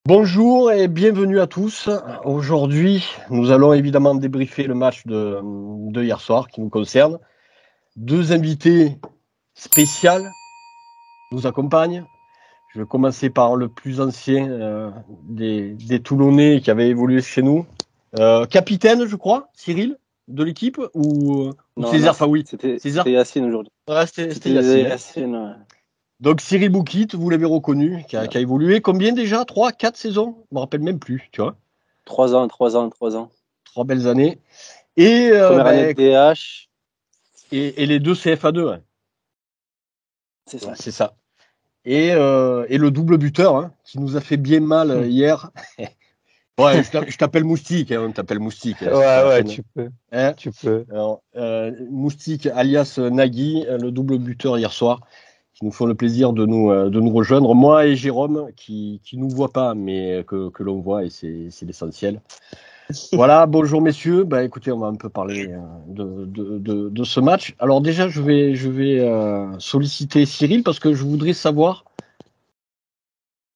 Bonjour et bienvenue à tous. Aujourd'hui, nous allons évidemment débriefer le match de hier soir qui nous concerne. Deux invités spéciaux nous accompagnent. Je vais commencer par le plus ancien des Toulonnais qui avait évolué chez nous. Capitaine, je crois, Cyril, de l'équipe ou Non, César Faoui. c'était Yacine aujourd'hui. Ouais, c'était C'était Yacine. Yacine, ouais. Donc Cyril Boukit, vous l'avez reconnu, qui a évolué. Combien déjà? 3, 4 saisons? Je me rappelle même plus, tu vois. 3 ans. 3 belles années. Et, Première année de DH. et les deux CFA2. Ouais. C'est ça. Ouais, c'est ça. Et le double buteur, hein, qui nous a fait bien mal hier. Ouais, je t'appelle Moustique, hein, on t'appelle Moustique. Hein, ouais, tu peux. Hein, tu peux. alors, Moustique alias Nagui, le double buteur hier soir, qui nous font le plaisir de nous rejoindre. Moi et Jérôme, qui nous voit pas, mais que l'on voit, et c'est l'essentiel. Voilà, bonjour messieurs. Bah écoutez, on va un peu parler de ce match. Alors déjà, je vais solliciter Cyril parce que je voudrais savoir.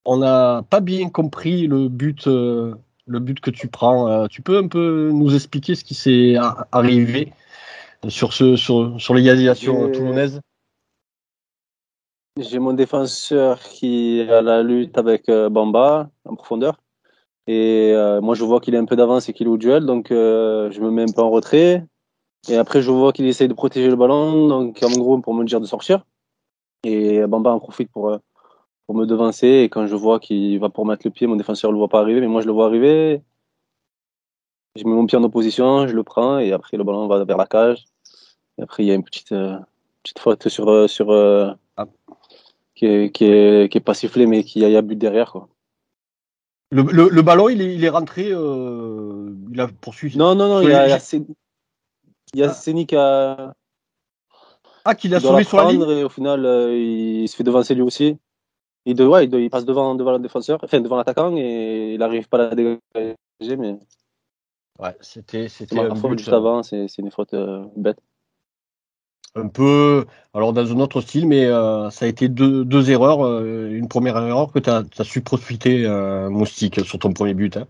On n'a pas bien compris le but que tu prends. Tu peux un peu nous expliquer ce qui s'est arrivé sur l'égalisation toulonnaise? J'ai mon défenseur qui est à la lutte avec Bamba en profondeur. Et moi, je vois qu'il est un peu d'avance et qu'il est au duel. Donc, je me mets un peu en retrait. Et après, je vois qu'il essaye de protéger le ballon. Donc, en gros, pour me dire de sortir. Et Bamba en profite pour me devancer. Et quand je vois qu'il va pour mettre le pied, mon défenseur le voit pas arriver. Mais moi, je le vois arriver. Je mets mon pied en opposition, je le prends. Et après, le ballon va vers la cage. Et après, il y a une petite faute qui est pas sifflée, mais qui y a but derrière, quoi. Le ballon, il est rentré. Il a poursuivi. Non, il y a Séni qui Ah, qu'il a doit la sauvé sur la ligne. prendre et au final, il se fait devancer lui aussi. Il passe devant le défenseur, enfin devant l'attaquant et il n'arrive pas à la dégager, mais Ouais, c'était c'est ma un faute but juste avant, c'est une faute bête. un peu, alors dans un autre style, mais ça a été deux erreurs. Une première erreur que tu as su profiter, Moustique, sur ton premier but. Hein.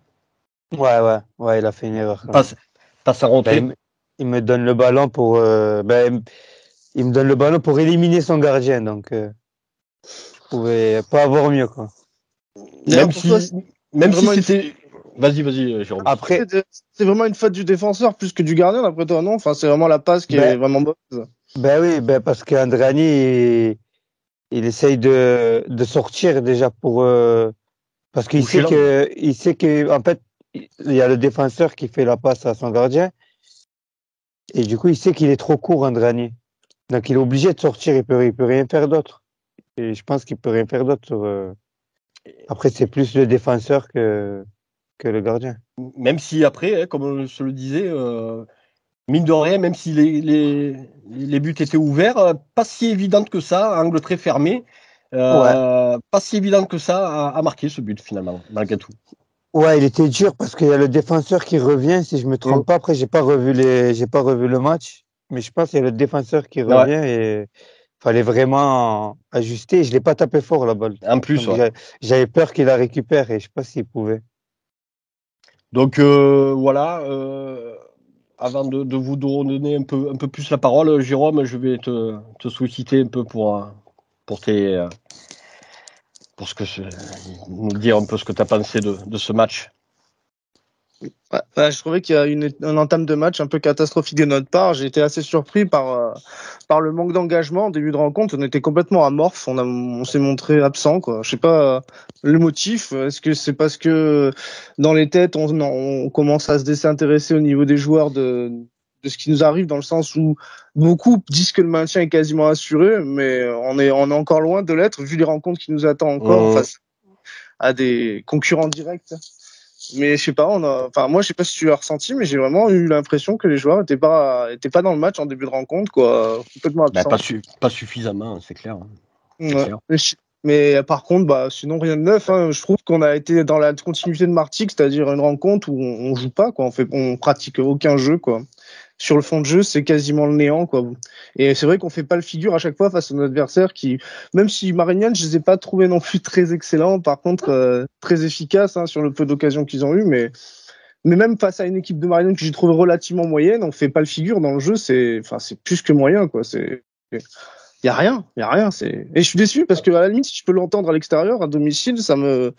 Ouais, il a fait une erreur. Passe à rentrer. Il me donne le ballon il me donne le ballon pour éliminer son gardien, donc je pouvais pas avoir mieux, quoi. Même si c'était. Vas-y, Jérôme. Après, C'est vraiment une faute du défenseur plus que du gardien, d'après toi, non? Enfin, c'est vraiment la passe qui est vraiment mauvaise. oui, parce qu'Andrani, il essaye de sortir déjà parce qu'il sait que, en fait, il y a le défenseur qui fait la passe à son gardien. Et du coup, il sait qu'il est trop court, Andrani. Donc, il est obligé de sortir. Il peut rien faire d'autre. Et je pense qu'il peut rien faire d'autre. Après, c'est plus le défenseur que le gardien. Même si après, hein, comme je le disais, mine de rien, même si les buts étaient ouverts, pas si évidente que ça, angle très fermé, pas si évidente que ça à marquer ce but finalement, malgré tout. Ouais, il était dur parce qu'il y a le défenseur qui revient, si je me trompe pas. Après, j'ai pas revu le match, mais je pense qu'il y a le défenseur qui revient et fallait vraiment ajuster. Je l'ai pas tapé fort la balle. En plus, donc, j'avais peur qu'il la récupère et je sais pas s'il pouvait. Donc voilà. Avant de vous donner un peu plus la parole, Jérôme, je vais te solliciter un peu pour nous dire un peu ce que tu as pensé de ce match. Je trouvais qu'il y a une entame de match un peu catastrophique de notre part. J'ai été assez surpris par le manque d'engagement en début de rencontre. On était complètement amorphe. On s'est montré absent, quoi. Je sais pas le motif. Est-ce que c'est parce que dans les têtes, on commence à se désintéresser au niveau des joueurs de ce qui nous arrive, dans le sens où beaucoup disent que le maintien est quasiment assuré, mais on est encore loin de l'être, vu les rencontres qui nous attendent encore face à des concurrents directs. Mais je sais pas, moi je sais pas si tu l'as ressenti, mais j'ai vraiment eu l'impression que les joueurs étaient pas dans le match en début de rencontre, quoi, complètement absents. Pas suffisamment, c'est clair. C'est clair. Mais par contre, sinon rien de neuf. Hein. Je trouve qu'on a été dans la continuité de Martigues, c'est-à-dire une rencontre où on joue pas, quoi. On pratique aucun jeu, quoi. sur le fond de jeu, c'est quasiment le néant, quoi. Et c'est vrai qu'on fait pas le figure à chaque fois face à nos adversaires qui, même si Marignane, je les ai pas trouvés non plus très excellents, par contre, très efficaces, hein, sur le peu d'occasions qu'ils ont eu, mais même face à une équipe de Marignane que j'ai trouvé relativement moyenne, on fait pas le figure dans le jeu, c'est plus que moyen, quoi. Y a rien. Et je suis déçu parce que à la limite, si je peux l'entendre à l'extérieur, à domicile, ça me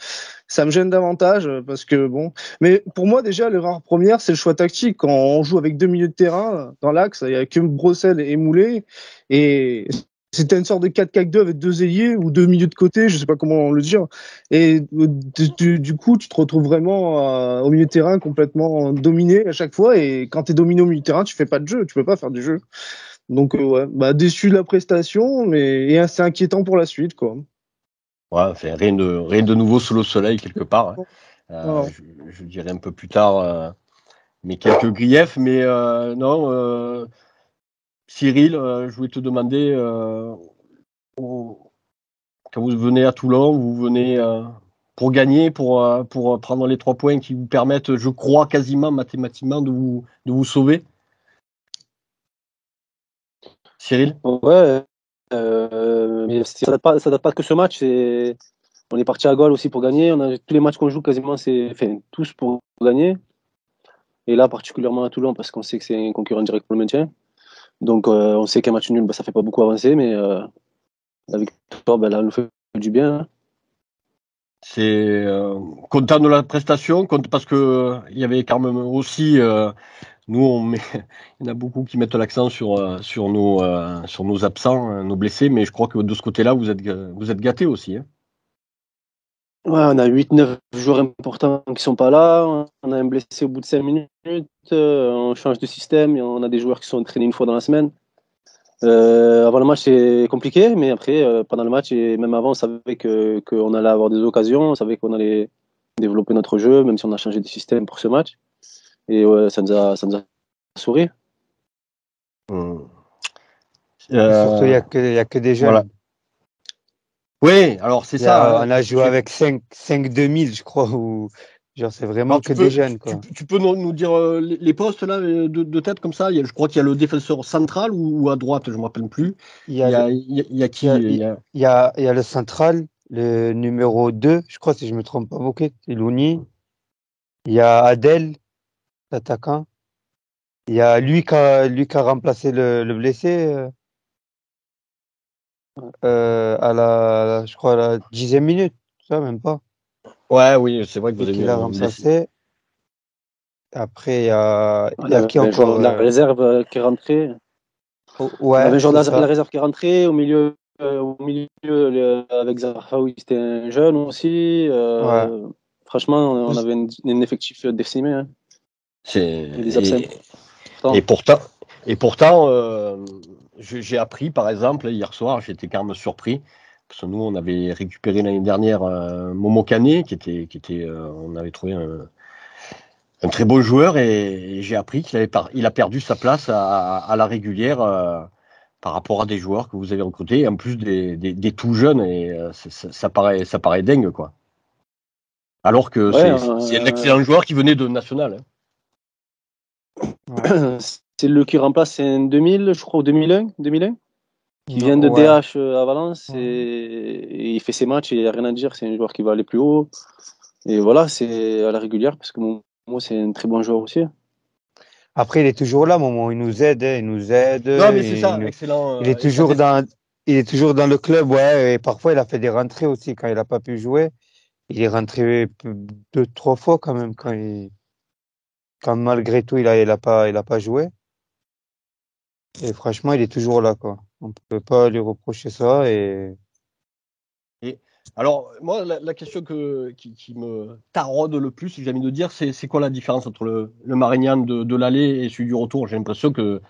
gêne davantage parce que bon. Mais pour moi, déjà, l'erreur première, c'est le choix tactique. Quand on joue avec deux milieux de terrain dans l'axe, il y a que Brossel et Moulé, et c'était une sorte de 4-4-2 avec deux ailiers ou deux milieux de côté, je sais pas comment le dire. Et du coup, tu te retrouves vraiment au milieu de terrain complètement dominé à chaque fois. Et quand tu es dominé au milieu de terrain, tu fais pas de jeu, tu peux pas faire du jeu. Donc ouais, bah déçu de la prestation, mais et assez inquiétant pour la suite, quoi. Ouais, enfin, rien de nouveau sous le soleil quelque part, hein. Non. Je dirais un peu plus tard, mais quelques griefs. Mais non, Cyril, je voulais te demander, quand vous venez à Toulon, vous venez pour gagner, pour prendre les 3 points qui vous permettent, je crois, quasiment mathématiquement de vous sauver. Cyril? Ouais, mais ça date pas que ce match. On est parti à Goal aussi pour gagner. Tous les matchs qu'on joue quasiment, enfin, tous pour gagner. Et là, particulièrement à Toulon, parce qu'on sait que c'est un concurrent direct pour le maintien. Donc, on sait qu'un match nul, bah, ça fait pas beaucoup avancer, mais la victoire, bah, là, elle nous fait du bien, hein. C'est content de la prestation, parce que il y avait quand même aussi, nous, il y en a beaucoup qui mettent l'accent sur nos absents, nos blessés, mais je crois que de ce côté-là, vous êtes gâtés aussi, hein. Ouais, on a 8-9 joueurs importants qui sont pas là. On a un blessé au bout de 5 minutes. On change de système. On a des joueurs qui sont entraînés une fois dans la semaine. Avant le match, c'est compliqué, mais après, pendant le match et même avant, on savait qu'on allait avoir des occasions. On savait qu'on allait développer notre jeu, même si on a changé de système pour ce match. Et ouais, ça nous a souri. Hum. Et surtout, il y a que des Voilà. jeunes. Oui, alors c'est ça, hein. On a joué avec 5 2000, je crois, ou genre c'est vraiment Alors que des jeunes, quoi. tu peux nous dire les postes là de tête comme ça. Je crois qu'il y a le défenseur central ou à droite, je ne me rappelle plus. Il y a, Il y a il y qui? a, il y a le central, le numéro 2, je crois, si je me trompe pas beaucoup, c'est Louni. Il y a Adel, l'attaquant. Il y a lui qui a remplacé le blessé je crois, à la 10e minute, ça, même pas. Ouais, oui, c'est vrai que vous Et avez qui eu l'a un blessé. remplacé. Après, On il y a avait qui un joueur encore de la réserve qui est rentré. On avait Ouais, un joueur c'est de la ça. réserve qui est rentré. Au milieu avec Zarhaoui, c'était un jeune aussi. Ouais. Franchement, on avait un effectif décimé, hein. C'est Et des absents. et pourtant et pourtant j'ai appris par exemple hier soir, j'étais quand même surpris parce que nous on avait récupéré l'année dernière Momo Kané qui était on avait trouvé un très bon joueur et j'ai appris il a perdu sa place à la régulière par rapport à des joueurs que vous avez recrutés, en plus des tout jeunes et ça paraît dingue quoi. Alors que Ouais, c'est un excellent joueur qui venait de National, hein. Ouais. c'est le qui remplace, c'est en 2000, je crois, ou 2001, qui Non, vient de ouais. DH à Valence et il fait ses matchs et il n'y a rien à dire. C'est un joueur qui va aller plus haut. Et voilà, c'est à la régulière parce que moi, c'est un très bon joueur aussi. Après, il est toujours là, Momo. Il nous aide, hein, il nous aide. Non mais c'est ça, excellent, Il est toujours il est toujours dans le club, ouais. Et parfois, il a fait des rentrées aussi quand il a pas pu jouer. Il est rentré 2, 3 fois quand même quand malgré tout, il a pas joué. Et franchement, il est toujours là, quoi. On peut pas lui reprocher ça Et alors, moi, la question qui me taraude le plus, j'ai envie de dire, c'est quoi la différence entre le Marignane de l'aller et celui du retour? J'ai l'impression que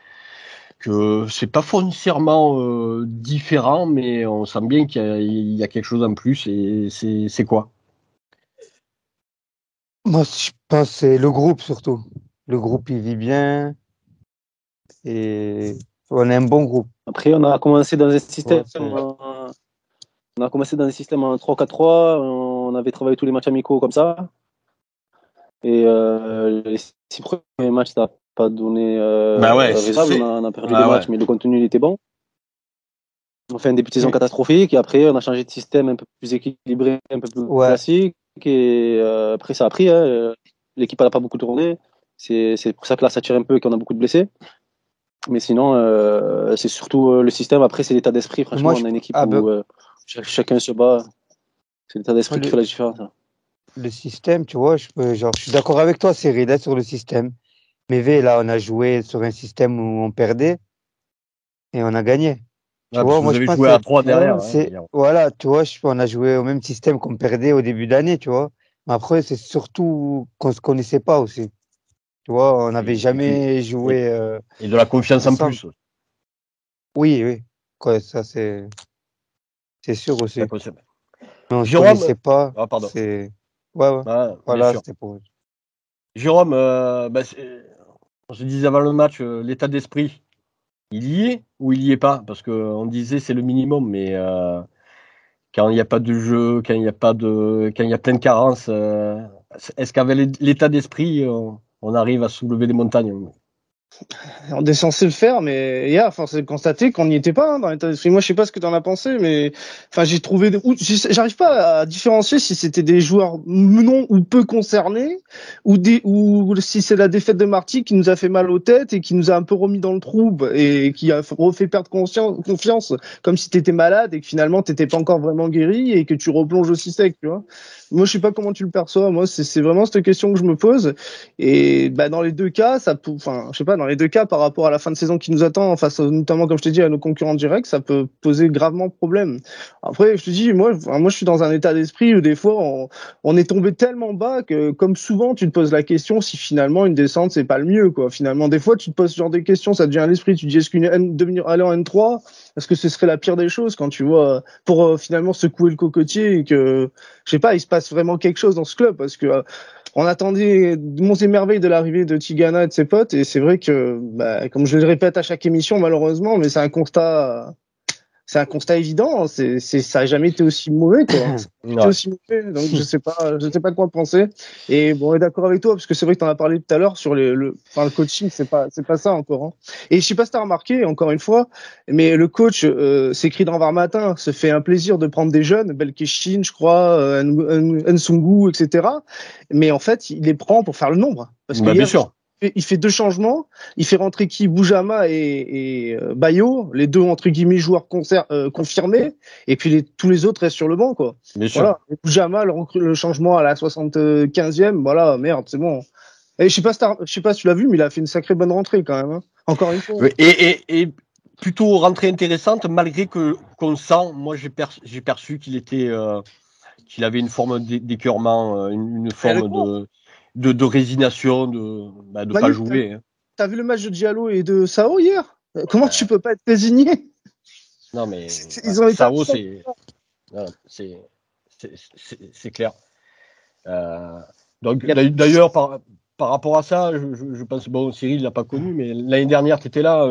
c'est pas foncièrement différent, mais on sent bien il y a quelque chose en plus. Et c'est quoi? moi, je pense que c'est le groupe surtout. Le groupe, il vit bien et on est un bon groupe. Après, on a commencé dans un système, Ouais, on a commencé dans un système en 3-4-3. On avait travaillé tous les matchs amicaux comme ça. Et les 6 premiers matchs, ça n'a pas donné Bah ouais, raisonnable. c'est- On a perdu Ah des ouais. matchs, mais le contenu il était bon. On fait un début de saison Mais- catastrophique et après on a changé de système un peu plus équilibré, un peu plus Ouais. classique et après ça a pris. Hein. L'équipe n'a pas beaucoup tourné. C'est pour ça que là ça tire un peu et qu'on a beaucoup de blessés. Mais sinon, c'est surtout le système. Après, c'est l'état d'esprit. Et Franchement, on a une équipe où chacun se bat. C'est l'état d'esprit qui fait la différence. Hein. le système, tu vois, je suis d'accord avec toi, Cyril, là, sur le système. Mais là, on a joué sur un système où on perdait et on a gagné. Tu Ouais, parce vois, que moi, vous je avez pense joué que à 3 derrière. Hein, hier. voilà, tu vois, on a joué au même système qu'on perdait au début d'année, tu vois. Mais après, c'est surtout qu'on se connaissait pas aussi. Tu vois, on n'avait Et puis, jamais joué et de la confiance en ensemble. plus. Oui, oui, quoi, ça, c'est sûr La aussi. confiance. Mais on se Jérôme, connaissait pas. ah, pardon. Ouais, ouais. Ah, bien Voilà, sûr. c'était pour. Jérôme, on se disait avant le match, l'état d'esprit, il y est ou il y est pas? Parce qu'on disait c'est le minimum, mais quand il n'y a pas de jeu, quand il y a plein de carences, est-ce qu'avec l'état d'esprit, on arrive à soulever des montagnes? On est censé le faire, mais hier, force est de constater qu'on n'y était pas hein, dans l'état d'esprit. Moi, je sais pas ce que tu en as pensé, mais enfin, j'ai trouvé, j'arrive pas à différencier si c'était des joueurs non ou peu concernés, ou si c'est la défaite de Marty qui nous a fait mal aux têtes et qui nous a un peu remis dans le trouble et qui a refait perdre confiance, comme si t'étais malade et que finalement t'étais pas encore vraiment guéri et que tu replonges aussi sec, tu vois. Moi, je sais pas comment tu le perçois. Moi, c'est vraiment cette question que je me pose. Et bah, dans les deux cas, enfin, je sais pas, dans les deux cas, par rapport à la fin de saison qui nous attend, face notamment, comme je t'ai dit, à nos concurrents directs, ça peut poser gravement problème. Après, je te dis, moi, je suis dans un état d'esprit où des fois, on est tombé tellement bas que, comme souvent, tu te poses la question si finalement une descente c'est pas le mieux, quoi. Finalement, des fois, tu te poses ce genre de questions, ça te vient à l'esprit. Tu te dis, est-ce devenir aller en N3, est-ce que ce serait la pire des choses quand tu vois pour finalement secouer le cocotier et que, je sais pas, il se passe vraiment quelque chose dans ce club parce que on attendait monts et merveilles de l'arrivée de Tigana et de ses potes, et c'est vrai que, bah, comme je le répète à chaque émission, malheureusement, mais c'est un constat évident. Ça a jamais été aussi mauvais, quoi. Ça a jamais été Ouais. aussi mauvais, donc je sais pas quoi penser. Et bon, on est d'accord avec toi, parce que c'est vrai que t'en as parlé tout à l'heure sur enfin, le coaching, c'est pas ça encore, hein. Et je sais pas si t'as remarqué, encore une fois, mais le coach, s'écrit dans Var Matin, se fait un plaisir de prendre des jeunes, Belkeshin, je crois, Nsungu, etc. Mais en fait, il les prend pour faire le nombre. Parce que Bah, bien hier, sûr. il fait deux changements. Il fait rentrer qui Boujama et Bayo, les deux entre guillemets joueurs confirmés, et puis tous les autres restent sur le banc, quoi. Bien sûr. Voilà. Et Boujama, le changement à la 75e, voilà, merde, c'est bon. Et je sais pas si tu l'as vu, mais il a fait une sacrée bonne rentrée quand même. Hein. Encore une fois. Et plutôt rentrée intéressante, malgré que qu'on sent, moi j'ai perçu qu'il avait une forme d'écœurement, une forme de résignation, de pas Manu, jouer. Hein. t'as vu le match de Diallo et de Sao hier? Comment tu peux pas être résigné? Non mais Ils ont été Sao, absents. voilà, c'est clair. Euh, donc d'ailleurs par rapport à ça, je pense bon Cyril l'a pas connu, mais l'année dernière tu étais là.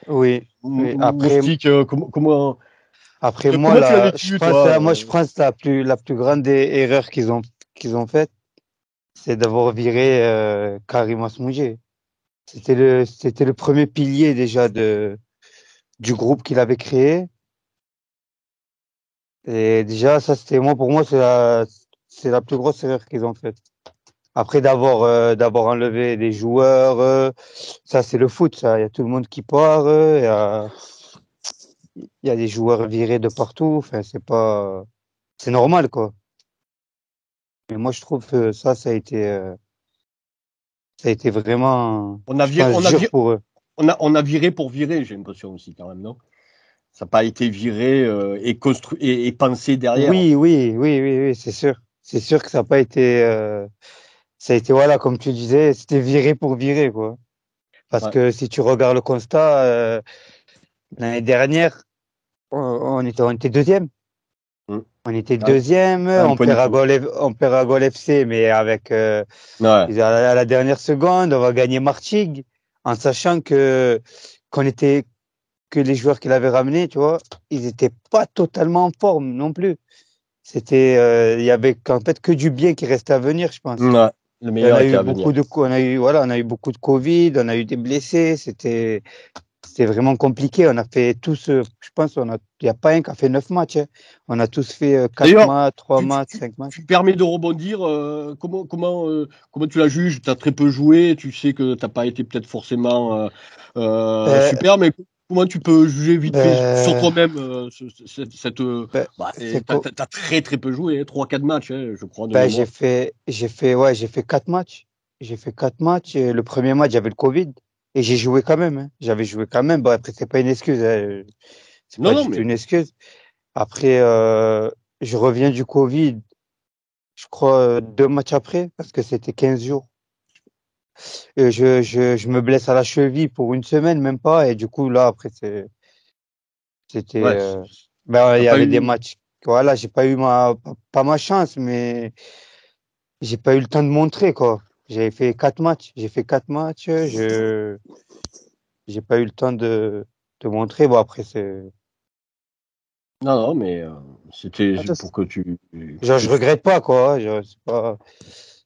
Oui, oui. Moustique, Après moi, comment tu l'as là, je vécu, pense, toi? moi, je pense que la plus grande des erreurs qu'ils ont faite, c'est d'avoir viré Karim Asmougé. C'était le premier pilier déjà du groupe qu'il avait créé. Et déjà, ça, pour moi, c'est la plus grosse erreur qu'ils ont faite. Après d'avoir enlevé des joueurs, ça, c'est le foot, ça. Il y a tout le monde qui part, il y a des joueurs virés de partout. Enfin, c'est normal, quoi. Mais moi, je trouve que ça a été vraiment, On a je viré, pense, dur pour eux. on a viré pour virer, j'ai l'impression aussi quand même, non? Ça n'a pas été viré et construit et pensé derrière. Oui, oui, oui, oui, oui, c'est sûr. C'est sûr que ça n'a pas été, ça a été, voilà, comme tu disais, c'était viré pour virer, quoi. Parce Ouais. que si tu regardes le constat, l'année dernière, on était deuxième. Mm. On était Ah, deuxième, un point de plus. On perd à Gol FC, mais avec, Ouais. à la dernière seconde, on va gagner Martigues, en sachant que les joueurs qu'il avait ramenés, tu vois, ils étaient pas totalement en forme non plus. Il y avait en fait que du bien qui restait à venir, je pense. Ouais. Le Et on meilleur a était eu à venir. on a eu beaucoup de Covid, on a eu des blessés, c'était vraiment compliqué. On a fait tous, je pense, il n'y a pas un qui a fait 9 matchs, hein. On a tous fait 4 D'ailleurs, matchs, 3 tu, tu, matchs, tu, 5 matchs. tu te permets de rebondir. Comment tu la juges? Tu as très peu joué. Tu sais que tu n'as pas été peut-être forcément Ben, super, mais comment tu peux juger vite fait sur ben, toi-même ben, tu as très très peu joué, hein, 3-4 matchs, hein, je crois, de mémoire. j'ai fait 4 matchs. J'ai fait 4 matchs. Et le premier match, j'avais le Covid. Et j'ai joué quand même, hein. J'avais joué quand même. Bon, après, c'est pas une excuse, hein. C'est Non, pas non, du tout mais une excuse. Après, je reviens du Covid, je crois, 2 matchs après, parce que c'était 15 jours. Et je me blesse à la cheville pour une semaine, même pas. Et du coup, là, après, c'était, ouais, ben, il t'as y pas avait des eu. matchs. Voilà, j'ai pas eu pas ma chance, mais j'ai pas eu le temps de montrer, quoi. J'avais fait 4 matchs. J'ai fait 4 matchs. J'ai pas eu le temps de montrer. Bon, après, Non, non, mais c'était Attends, pour que tu. genre, je regrette pas, quoi, hein. Genre,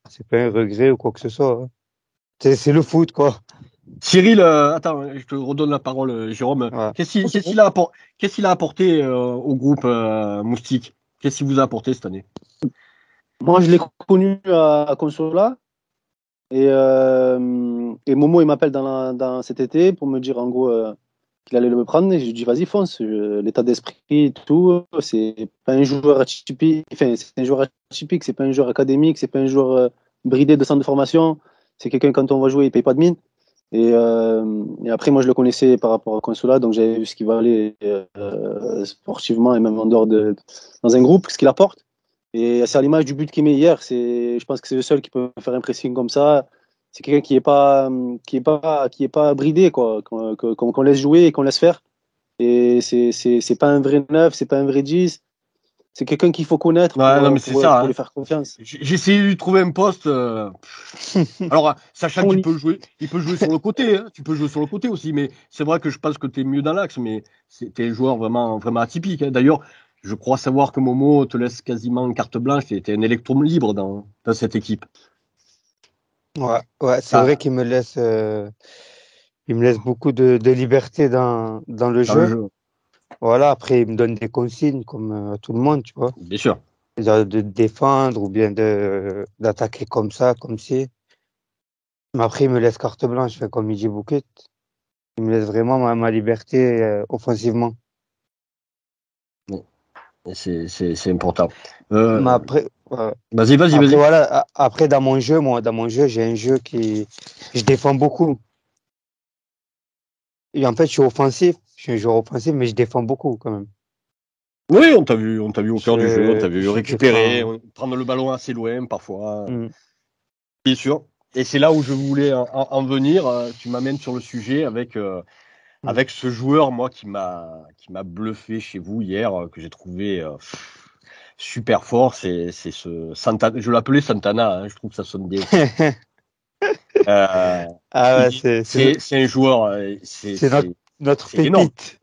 c'est pas un regret ou quoi que ce soit, hein. C'est le foot, quoi. Cyril, attends, je te redonne la parole, Jérôme. Ouais. Qu'est-ce qu'il a apporté au groupe Moustique? Qu'est-ce qu'il vous a apporté cette année? Moi, je l'ai connu à Consola. Et Momo, il m'appelle dans cet été pour me dire en gros qu'il allait le prendre. Et je lui dis, vas-y, fonce. L'état d'esprit, tout. C'est pas un joueur atypique. Enfin, c'est un joueur atypique. C'est pas un joueur académique. C'est pas un joueur bridé de centre de formation. C'est quelqu'un, quand on va jouer, il paye pas de mine. Et après, moi, je le connaissais par rapport à Consola. Donc, j'avais vu ce qu'il valait sportivement et même en dehors dans un groupe, ce qu'il apporte. Et c'est à l'image du but qu'il met hier. Je pense que c'est le seul qui peut faire un pressing comme ça. C'est quelqu'un qui est pas bridé, quoi, qu'on laisse jouer et qu'on laisse faire. Et c'est pas un vrai neuf, c'est pas un vrai 10. C'est quelqu'un qu'il faut connaître Ouais, non, mais c'est ça, pour hein. lui faire confiance. J'ai essayé de lui trouver un poste. Alors, sachant On qu'il lit. il peut jouer sur le côté, hein. Tu peux jouer sur le côté aussi, mais c'est vrai que je pense que tu es mieux dans l'axe, mais t'es un joueur vraiment, vraiment atypique, hein. D'ailleurs, je crois savoir que Momo te laisse quasiment carte blanche. T'es un électron libre dans cette équipe. Ouais, ouais, c'est vrai Ah, qu'il me laisse beaucoup de liberté dans le dans le jeu. jeu, Voilà, après, il me donne des consignes comme tout le monde, tu vois. bien sûr. De défendre ou bien d'attaquer comme ça, comme si. Mais après, il me laisse carte blanche, fait comme il dit Bouquet. Il me laisse vraiment ma liberté offensivement. Bon, et c'est important. Mais Euh, après, vas-y. voilà, après, dans mon jeu, j'ai un jeu je défends beaucoup. Et en fait, je suis offensif. Je suis un joueur offensif, mais je défends beaucoup quand même. Oui, on t'a vu au cœur du jeu, on t'a vu Je récupérer, défends. prendre le ballon assez loin parfois. Hmm. Bien sûr. Et c'est là où je voulais en venir. Tu m'amènes sur le sujet Hmm. avec ce joueur, moi, qui m'a bluffé chez vous hier, que j'ai trouvé super fort. C'est ce Santana. Je l'appelais Santana, hein, je trouve que ça sonne bien aussi. Euh, Ah ouais, c'est un joueur, c'est notre c'est énorme. pépite.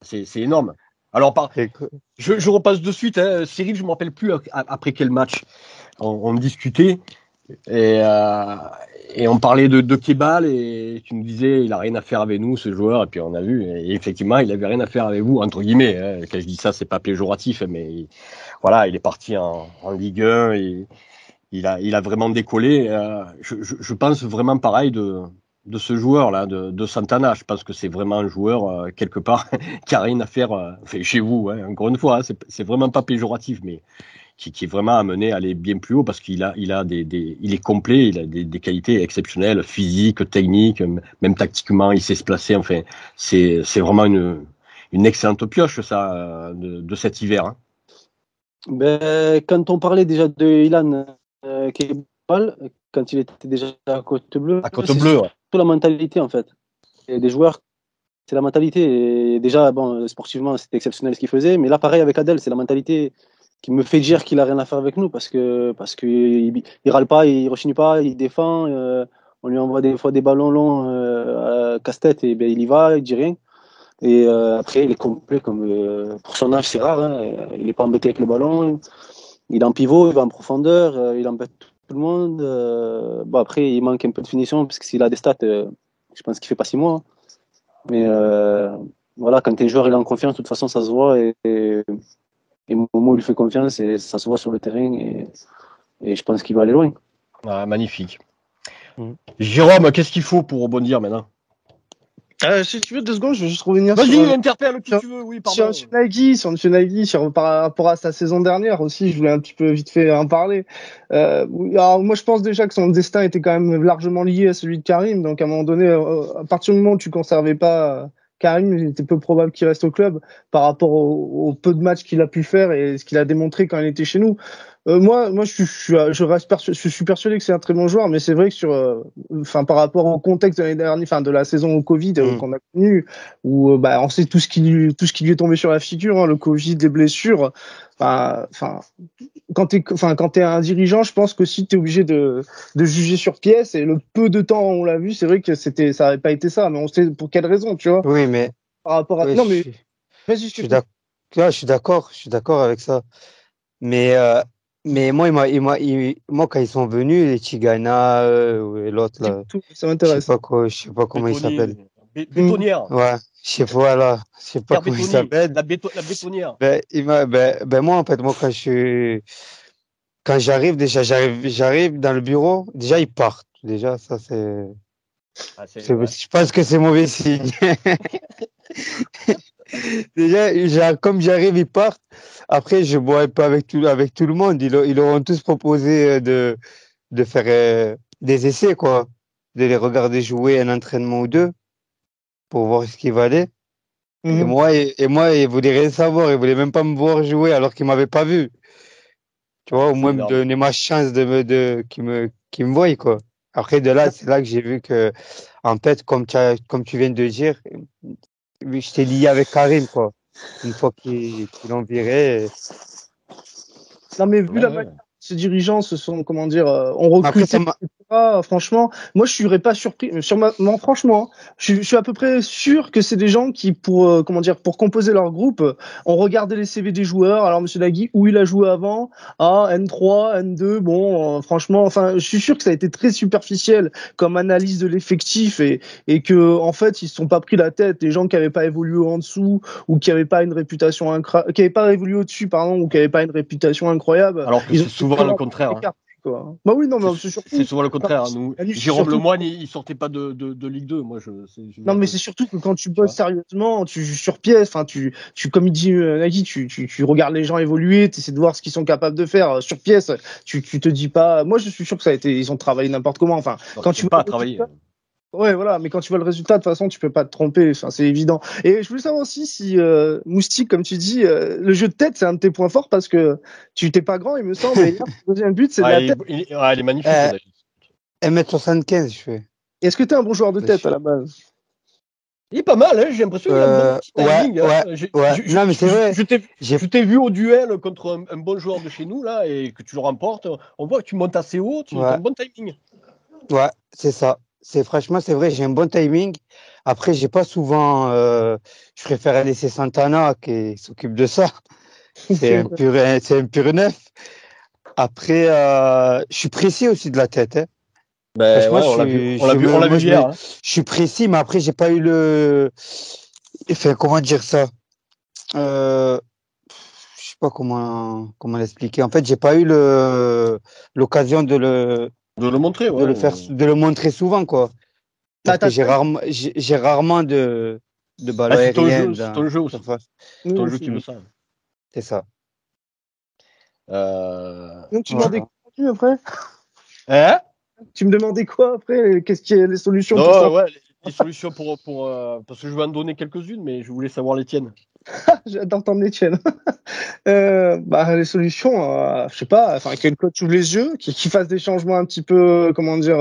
C'est énorme. Alors, Écoute. je repasse de suite, hein. Cyril, je me rappelle plus après quel match on discutait. Et, euh, et on parlait de Kebal et tu me disais il a rien à faire avec nous ce joueur et puis on a vu et effectivement il avait rien à faire avec vous entre guillemets, hein. Quand je dis ça c'est pas péjoratif mais voilà il est parti en Ligue 1 et il a vraiment décollé. Je pense vraiment pareil de ce joueur là de Santana. Je pense que c'est vraiment un joueur quelque part qui a rien à faire enfin, chez vous, hein. Encore une fois, hein, c'est vraiment pas péjoratif mais qui est vraiment amené à aller bien plus haut parce il a il est complet, il a des qualités exceptionnelles, physiques, techniques, même tactiquement, il sait se placer. Enfin, c'est vraiment une excellente pioche, ça, de cet hiver, hein. Ben, quand on parlait déjà de Ilan Kebal, quand il était déjà à Côte Bleue, À Côte c'est Bleue, ouais. surtout la mentalité en fait. Et des joueurs, c'est la mentalité. Et déjà, bon, sportivement, c'était exceptionnel ce qu'il faisait, mais là, pareil avec Adel, c'est la mentalité qui me fait dire qu'il a rien à faire avec nous parce que il râle pas, il rechigne pas, il défend. On lui envoie des fois des ballons longs à casse-tête et ben, il y va, il dit rien. Et après, il est complet comme pour son âge, c'est rare, hein. Il est pas embêté avec le ballon. Il est en pivot, il va en profondeur, il embête tout le monde. Bon, après, il manque un peu de finition, parce que s'il a des stats, je pense qu'il fait pas 6 mois, hein. Mais voilà, quand un joueur il est en confiance, de toute façon, ça se voit. Et Momo, il fait confiance et ça se voit sur le terrain. Et je pense qu'il va aller loin. Ah, magnifique. Jérôme, qu'est-ce qu'il faut pour rebondir maintenant? Si tu veux 2 secondes, je vais juste revenir Vas-y, interpelle qui tu veux, oui, pardon. sur Nagui, par rapport à sa saison dernière aussi, je voulais un petit peu vite fait en parler. Alors moi, je pense déjà que son destin était quand même largement lié à celui de Karim. Donc à un moment donné, à partir du moment où tu conservais pas Karim, il était peu probable qu'il reste au club par rapport au peu de matchs qu'il a pu faire et ce qu'il a démontré quand il était chez nous. Moi, je suis persuadé que c'est un très bon joueur, mais c'est vrai que par rapport au contexte de l'année dernière, de la saison au Covid qu'on a connu, où on sait tout ce qui lui est tombé sur la figure, hein, le Covid, les blessures. Quand t'es un dirigeant, je pense que si t'es obligé de juger sur pièce, et le peu de temps où on l'a vu, c'est vrai que ça avait pas été ça, mais on sait pour quelle raison, tu vois. Oui, mais Par rapport à, oui, non mais vas-y, je suis d'accord avec ça. Mais moi quand ils sont venus, les Tigana et l'autre là, ça m'intéresse. je sais pas comment il s'appelle. Bétonnière. Ouais, je sais pas comment il s'appelle. La bétonnière. Moi en fait, quand j'arrive dans le bureau, déjà ils partent. Déjà ça c'est, Ouais. je pense que c'est mauvais signe. Déjà, comme j'arrive, ils partent. Après, je bois un peu avec tout le monde. Ils auront tous proposé de faire des essais, quoi. De les regarder jouer un entraînement ou deux pour voir ce qu'ils valaient. Et moi, ils voulaient rien savoir. Ils voulaient même pas me voir jouer alors qu'ils m'avaient pas vu. Tu vois, au moins me donner ma chance qu'ils me voient, quoi. Après, de là, c'est là que j'ai vu que, en fait, comme tu viens de dire, je t'ai lié avec Karim, quoi. Une fois qu'ils l'ont viré. Non, mais vu la manière dont ces dirigeants se sont, comment dire, ont recruté, Après, etc., franchement, moi, je serais pas surpris. Non, franchement, je suis à peu près sûr que c'est des gens qui, pour composer leur groupe, ont regardé les CV des joueurs. Alors, Monsieur Nagui, où il a joué avant? Ah, N3, N2. Bon, franchement, enfin, je suis sûr que ça a été très superficiel comme analyse de l'effectif et que, en fait, ils se sont pas pris la tête. Les gens qui avaient pas évolué en dessous ou qui avaient pas une réputation qui avaient pas évolué au-dessus, pardon, ou qui avaient pas une réputation incroyable. Alors que c'est souvent le contraire. Quoi. Bah oui, non, mais c'est souvent le contraire. Nous, Jérôme Lemoine, il sortait pas de Ligue 2. Moi, non, mais c'est surtout que quand tu bosses sérieusement, tu joues sur pièce. Enfin, comme il dit Nagui, tu regardes les gens évoluer, tu essaies de voir ce qu'ils sont capables de faire sur pièce. Tu te dis pas. Moi, je suis sûr que ils ont travaillé n'importe comment. Enfin, non, quand tu pas travailler. Ouais, voilà, mais quand tu vois le résultat, de toute façon, tu peux pas te tromper, enfin, c'est évident. Et je voulais savoir aussi si Moustique, comme tu dis, le jeu de tête, c'est un de tes points forts parce que tu t'es pas grand, il me semble, et hier, le deuxième but, c'est de la tête. Il est magnifique. 1m75, je fais. Est-ce que t'es un bon joueur de tête à la base? Il est pas mal, hein, j'ai l'impression qu'il a un petit timing. Non, mais c'est vrai. Je t'ai vu au duel contre un bon joueur de chez nous, là, et que tu le remportes. On voit que tu montes assez haut, tu as un bon timing. Ouais, c'est ça. Franchement, c'est vrai, j'ai un bon timing. Après, j'ai pas souvent. Je préfère laisser Santana qui s'occupe de ça. C'est un pur neuf. Après, je suis précis aussi de la tête. Hein. Ben, ouais, on l'a vu hier. Je suis précis, mais après, j'ai pas eu enfin, comment dire ça? Je sais pas comment l'expliquer. En fait, j'ai pas eu l'occasion de le montrer, ouais. De le montrer souvent, quoi. Parce que j'ai rarement de ballon aérien. C'est ton jeu aussi. C'est ton jeu qui veut ça. C'est ça. Donc, tu demandais quoi après? Hein? Tu me demandais quoi après? Qu'est-ce qui est les solutions pour ça? Ouais, les solutions pour parce que je vais en donner quelques-unes, mais je voulais savoir les tiennes. J'adore entendre les tiennes. Les solutions, je sais pas, enfin que le coach ouvre les yeux, qu'il fasse des changements un petit peu, comment dire,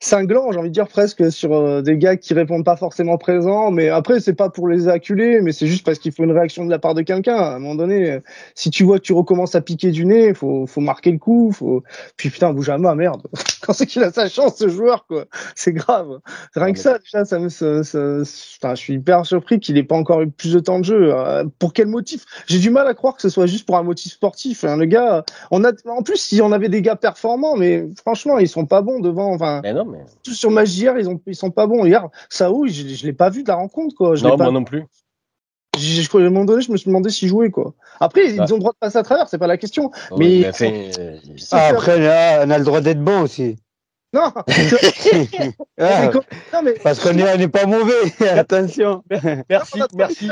cinglants, j'ai envie de dire presque sur des gars qui répondent pas forcément présents, mais après c'est pas pour les acculer, mais c'est juste parce qu'il faut une réaction de la part de quelqu'un. À un moment donné, si tu vois que tu recommences à piquer du nez, faut marquer le coup, puis putain bouge à main, merde. quand c'est qu'il a sa chance, ce joueur, quoi. C'est grave. Rien que ça, déjà, enfin, je suis hyper surpris qu'il ait pas encore eu plus de temps de jeu. Pour quel motif? J'ai du mal à croire que ce soit juste pour un motif sportif. Le gars, en plus, si on avait des gars performants, mais franchement, ils sont pas bons devant, enfin. Mais non, mais. Tous sur match d'hier, ils sont pas bons. Hier, Saoul, je l'ai pas vu de la rencontre, quoi. Non, moi non plus. À un moment donné, je me suis demandé s'il jouait, quoi. Après, ils ont le droit de passer à travers, c'est pas la question. Oui, mais après, là, on a le droit d'être bon aussi. Non, parce qu'on n'est pas mauvais. Attention. Merci.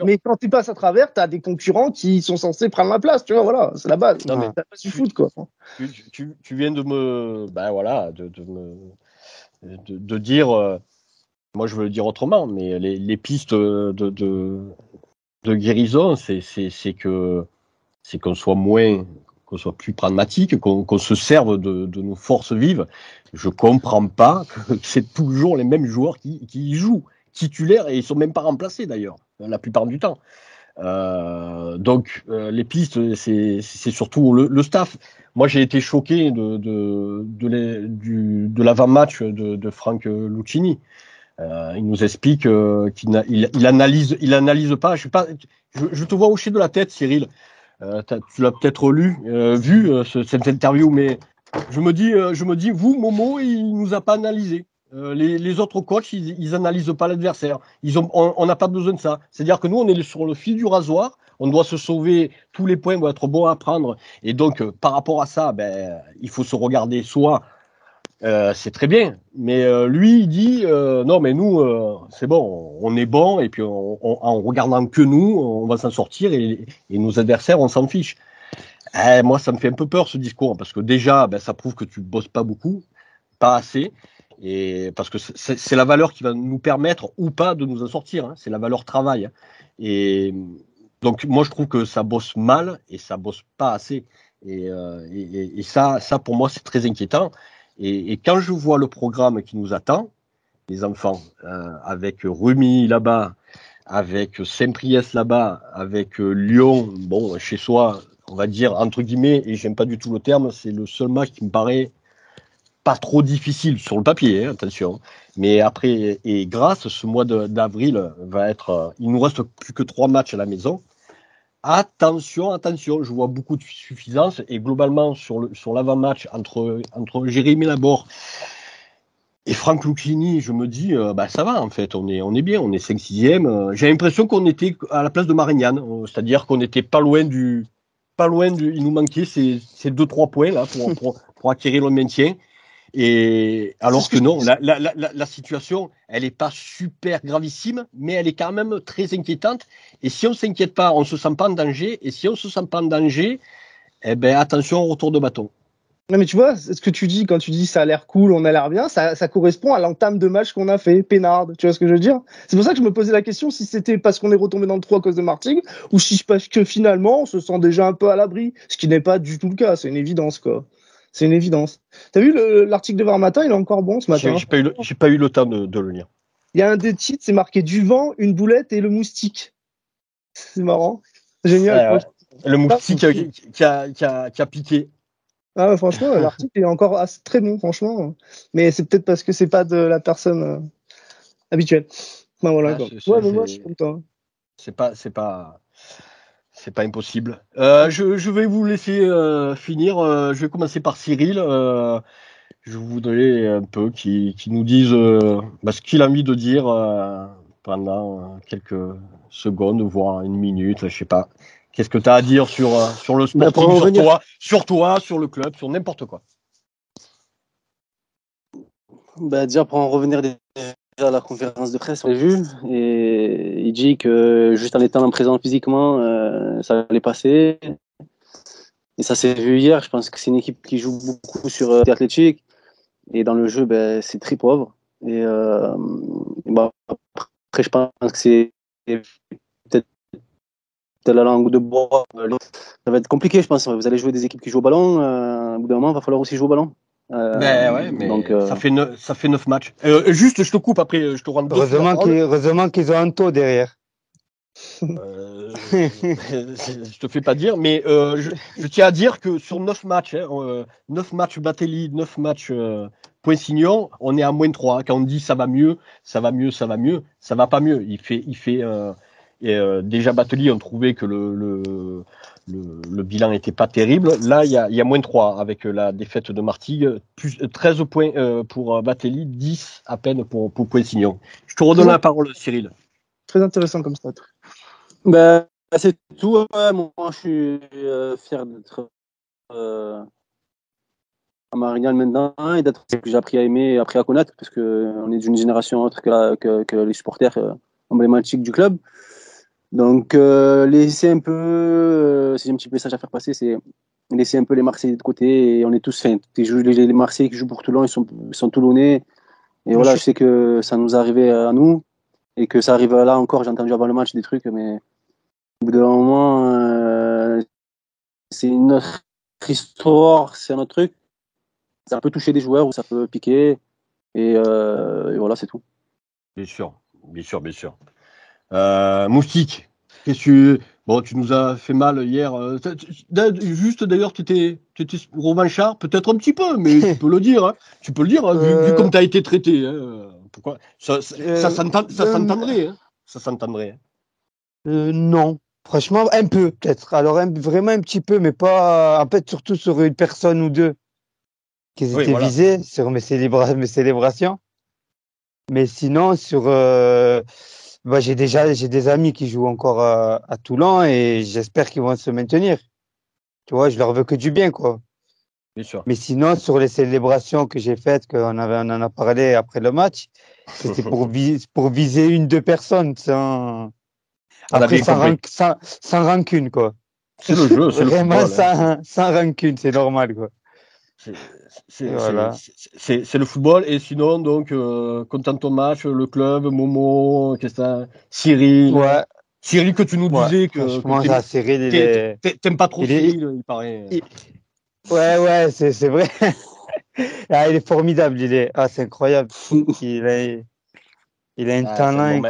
Mais quand tu passes à travers, tu as des concurrents qui sont censés prendre la place, tu vois, voilà, c'est la base. Non, mais t'as pas du foot, quoi. Tu viens de me, de dire, moi je veux le dire autrement, mais les pistes de guérison, c'est qu'on soit plus pragmatique, qu'on se serve de nos forces vives. Je comprends pas que c'est toujours les mêmes joueurs qui y jouent, titulaires, et ils sont même pas remplacés d'ailleurs, la plupart du temps. Donc les pistes, c'est surtout le staff. Moi, j'ai été choqué de l'avant-match de Franck Lucchini. Il nous explique qu'il analyse pas. Je te vois hocher de la tête, Cyril. Tu l'as peut-être vu cette interview, mais je me dis, vous, Momo, il nous a pas analysé. Les autres coachs, ils analysent pas l'adversaire. On n'a pas besoin de ça. C'est-à-dire que nous, on est sur le fil du rasoir. On doit se sauver. Tous les points vont être bons à prendre. Et donc, par rapport à ça, il faut se regarder soi. C'est très bien, mais lui il dit non mais nous c'est bon, on est bon et puis en regardant que nous on va s'en sortir et nos adversaires on s'en fiche. Moi ça me fait un peu peur ce discours parce que déjà ça prouve que tu bosses pas beaucoup, pas assez, et parce que c'est la valeur qui va nous permettre ou pas de nous en sortir, hein. C'est la valeur travail, hein. Et donc moi je trouve que ça bosse mal et ça bosse pas assez et ça pour moi c'est très inquiétant. Et quand je vois le programme qui nous attend, les enfants, avec Rumi là-bas, avec Saint-Priest là-bas, avec Lyon, bon, chez soi, on va dire, entre guillemets, et j'aime pas du tout le terme, c'est le seul match qui me paraît pas trop difficile sur le papier, hein, attention. Mais après, et grâce, ce mois d'avril va être, il nous reste plus que 3 matchs à la maison. Attention, je vois beaucoup de suffisance et globalement sur l'avant-match entre Jérémy Laborde et Franck Lucchini, je me dis ça va en fait, on est bien, on est 5-6e. J'ai l'impression qu'on était à la place de Marignane, c'est-à-dire qu'on était pas loin du il nous manquait ces 2-3 points là pour acquérir le maintien. Et alors que non, la situation, elle est pas super gravissime, mais elle est quand même très inquiétante. Et si on s'inquiète pas, on se sent pas en danger. Et si on se sent pas en danger, attention au retour de bâton. Non, mais tu vois, ce que tu dis quand tu dis ça a l'air cool, on a l'air bien, ça correspond à l'entame de match qu'on a fait, peinard. Tu vois ce que je veux dire? C'est pour ça que je me posais la question si c'était parce qu'on est retombé dans le trou à cause de Martigues ou si parce que finalement on se sent déjà un peu à l'abri, ce qui n'est pas du tout le cas. C'est une évidence, quoi. C'est une évidence. T'as vu l'article de Var Matin, il est encore bon ce matin. J'ai pas eu le temps de le lire. Il y a un des titres, c'est marqué du vent, une boulette et le moustique. C'est marrant. Génial. Ouais. Le moustique qui a piqué. Ah, franchement, l'article est encore très bon, franchement. Mais c'est peut-être parce que c'est pas de la personne habituelle. Ben voilà. Mais moi, je suis content. C'est pas impossible. Je vais vous laisser finir. Je vais commencer par Cyril. Je voudrais un peu qu'il nous dise ce qu'il a envie de dire pendant quelques secondes, voire une minute, je sais pas. Qu'est-ce que tu as à dire sur le sportif, sur toi, sur le club, sur n'importe quoi? Déjà, pour en revenir à la conférence de presse, on l'a vu, et il dit que juste en étant présent physiquement, ça allait passer. Et ça s'est vu hier. Je pense que c'est une équipe qui joue beaucoup sur l'athlétique. Et dans le jeu, c'est très pauvre. Et après, je pense que c'est peut-être la langue de bois. Ça va être compliqué, je pense. Vous allez jouer des équipes qui jouent au ballon. Au bout d'un moment, il va falloir aussi jouer au ballon. Mais donc, ça fait 9 matchs. Juste, je te coupe après, je te rends. Heureusement qu'ils ont un taux derrière. Je te fais pas dire, mais je tiens à dire que sur 9 matchs, 9 matchs Batelli, 9 matchs Poissignon, on est à -3. Quand on dit ça va mieux, ça va mieux, ça va mieux, ça va pas mieux. Déjà Batelli, on trouvait que le bilan était pas terrible. Là, il y a -3 avec la défaite de Martigues, plus 13 points pour Batelli, 10 à peine pour Poissignon. Je te redonne la parole, Cyril. Très intéressant comme stat. Ben, c'est tout. Ouais, moi, je suis fier d'être à Marignane maintenant et d'être que j'ai appris à aimer et appris à connaître parce que on est d'une génération autre que les supporters emblématiques du club. Donc, laisser un peu, c'est un petit message à faire passer, c'est laisser un peu les Marseillais de côté et on est tous fins. Les Marseillais qui jouent pour Toulon, ils sont Toulonnais. Et voilà, je sais que ça nous arrivait à nous et que ça arrive là encore. J'ai entendu avant le match des trucs, mais au bout d'un moment, c'est une autre histoire, c'est un autre truc. Ça peut toucher des joueurs ou ça peut piquer. Et voilà, c'est tout. Bien sûr, bien sûr, bien sûr. Moustique, bon, tu nous as fait mal hier. Juste d'ailleurs, tu étais revanchard, peut-être un petit peu, mais tu peux le dire. Hein. Tu peux le dire, hein, vu comme tu as été traité. Hein. Pourquoi ça s'entendrait. Hein. Ça s'entendrait. Non, franchement, un peu peut-être. Alors vraiment un petit peu, mais pas. En fait, surtout sur une personne ou deux qui étaient visés sur mes célébrations. Mais sinon, j'ai des amis qui jouent encore à Toulon et j'espère qu'ils vont se maintenir. Tu vois, je leur veux que du bien, quoi. Bien sûr. Mais sinon, sur les célébrations que j'ai faites, on en a parlé après le match, c'était pour viser une, deux personnes, sans rancune, quoi. C'est le jeu, c'est vraiment le football. Sans rancune, c'est normal, quoi. C'est le football. Et sinon, donc, content de ton match, le club, Momo, qu'est-ce que ça, Cyril. Ouais. Cyril, que tu nous disais que Cyril, t'aimes pas trop Cyril, il paraît. Ouais, c'est vrai. Ah, il est formidable, c'est incroyable. Il a un talent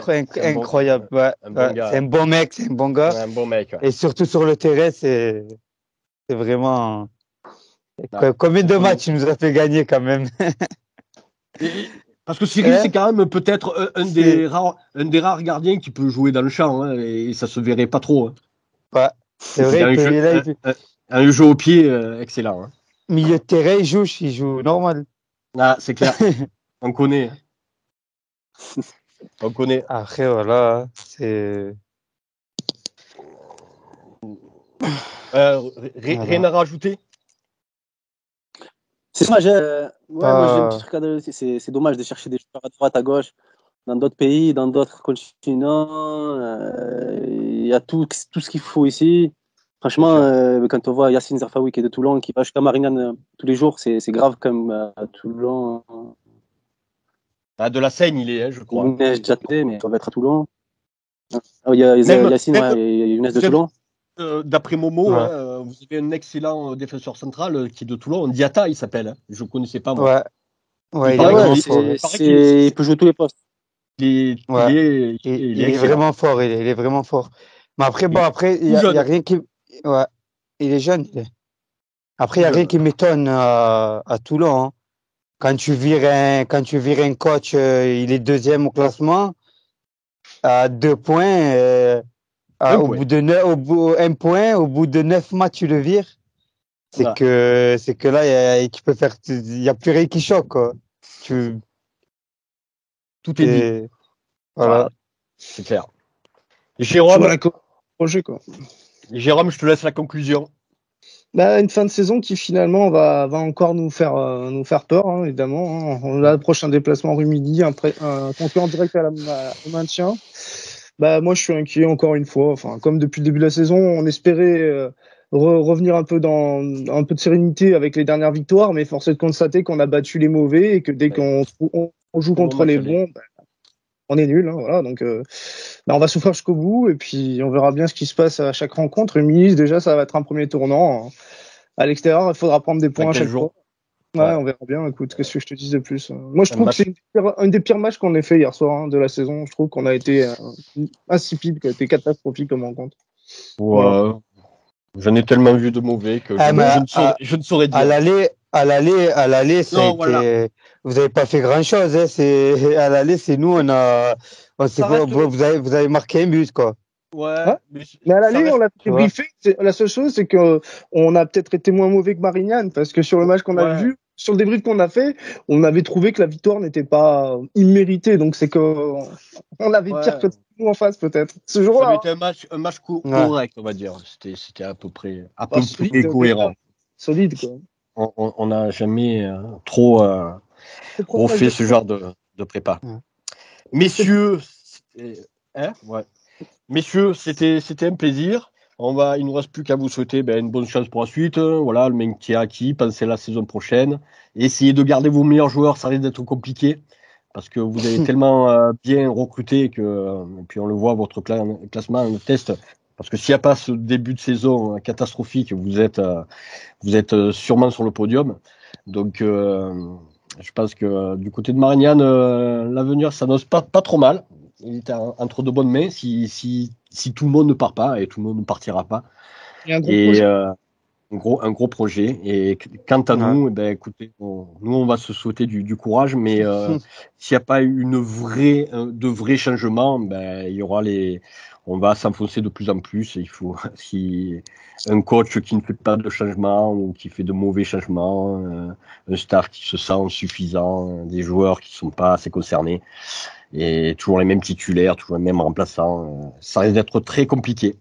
incroyable. C'est un bon mec, c'est un bon gars. Ouais, un bon mec. Ouais. Et surtout sur le terrain, c'est vraiment. Combien de matchs il nous a fait gagner quand même? Parce que Cyril, c'est quand même peut-être un des rares gardiens qui peut jouer dans le champ, hein, et ça se verrait pas trop. Hein. Ouais, c'est vrai. Un jeu au pied excellent. Hein. Milieu de terrain, il joue normal. Ah, c'est clair. On connaît. On connaît. Après, voilà, c'est. Rien à rajouter? C'est dommage. Moi, j'ai un petit truc à dire. C'est dommage de chercher des joueurs à droite, à gauche, dans d'autres pays, dans d'autres continents. Il y a tout ce qu'il faut ici. Franchement, quand on voit Yacine Zerfaoui qui est de Toulon, qui va jusqu'à Marignane tous les jours, c'est grave comme à Toulon. De la Seine, il est, hein, je crois. Younes Djaté, mais on va être à Toulon. Il y a Yacine, et Younes de Toulon. D'après Momo, hein, vous avez un excellent défenseur central qui est de Toulon, Diatta, il s'appelle. Hein. Je ne connaissais pas, moi. Ouais, il peut jouer tous les postes. Il est vraiment fort, il est vraiment fort. Mais après, il y a rien qui. Ouais, il est jeune. Après, il n'y a rien qui m'étonne à Toulon. Hein. Quand tu vires un coach, il est deuxième au classement, à 2 points. Un point, au bout de 9 matchs, tu le vires. C'est que là, il y a plus rien qui choque, quoi. Tout est dit. Voilà. C'est clair. Jérôme, Jérôme, je te laisse la conclusion. Une fin de saison qui finalement va encore nous faire peur, hein, évidemment. Hein. On a le prochain déplacement rue Midi, un concurrent direct au maintien. Moi, je suis inquiet encore une fois. Enfin, comme depuis le début de la saison, on espérait revenir un peu dans un peu de sérénité avec les dernières victoires, mais force est de constater qu'on a battu les mauvais et que dès qu'on joue contre les bons, on est nul. Hein, voilà. Donc, on va souffrir jusqu'au bout et puis on verra bien ce qui se passe à chaque rencontre. Déjà, ça va être un premier tournant. À l'extérieur, il faudra prendre des points à chaque fois. Ouais, on verra bien. Écoute, qu'est-ce que je te dis de plus? Moi, je trouve match- que c'est un des pires matchs qu'on ait fait hier soir de la saison. Je trouve qu'on a été insipide, qu'on a été catastrophique comme rencontre. Voilà. J'en ai tellement vu de mauvais que Ah, mais je ne saurais à dire. l'aller, ça a Non, été. voilà. Vous n'avez pas fait grand-chose. Hein. À l'aller, c'est nous, Ça reste. vous avez marqué un but, quoi. Ouais, Ouais. Mais à ça l'aller, on reste. l'a Tu fait vois. briefer. La seule chose, c'est que on a peut-être été moins mauvais que Marignane, parce que sur le match qu'on a Ouais, vu, sur le débrief qu'on a fait, on avait trouvé que la victoire n'était pas imméritée. Donc c'est que on avait pire ouais. que nous en face, peut-être. Ce Ça avait jour-là, été un match Ouais. correct, on va dire. C'était à peu près solide déjà, cohérent. solide quoi. On n'a jamais trop C'est trop refait ce fragile. genre de prépa. Ouais. Messieurs, hein, ouais. Messieurs, c'était un plaisir. Il nous reste plus qu'à vous souhaiter une bonne chance pour la suite. Voilà, le maintien acquis, pensez à la saison prochaine. Essayez de garder vos meilleurs joueurs, ça risque d'être compliqué parce que vous avez tellement bien recruté et puis on le voit, votre classement le test. Parce que s'il n'y a pas ce début de saison catastrophique, vous êtes sûrement sur le podium. Donc, je pense que du côté de Marignane, l'avenir s'annonce pas trop mal. Il est entre de bonnes mains si tout le monde ne part pas, et tout le monde ne partira pas. Il y a un gros Et projet. un gros projet. Et quant à Ouais. nous, écoutez, nous, on va se souhaiter du courage, mais s'il n'y a pas de vrais changements, il y aura on va s'enfoncer de plus en plus. Il faut, si un coach qui ne fait pas de changement ou qui fait de mauvais changements, un staff qui se sent insuffisant, des joueurs qui ne sont pas assez concernés, et toujours les mêmes titulaires, toujours les mêmes remplaçants, ça risque d'être très compliqué.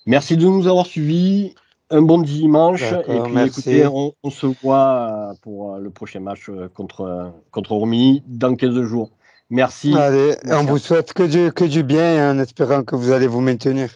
Merci de nous avoir suivis. Un bon dimanche. Et D'accord, puis, écoutez, merci. on se voit pour le prochain match contre Romilly dans 15 jours. Merci. Allez, on Merci à vous souhaite que du bien en espérant que vous allez vous maintenir.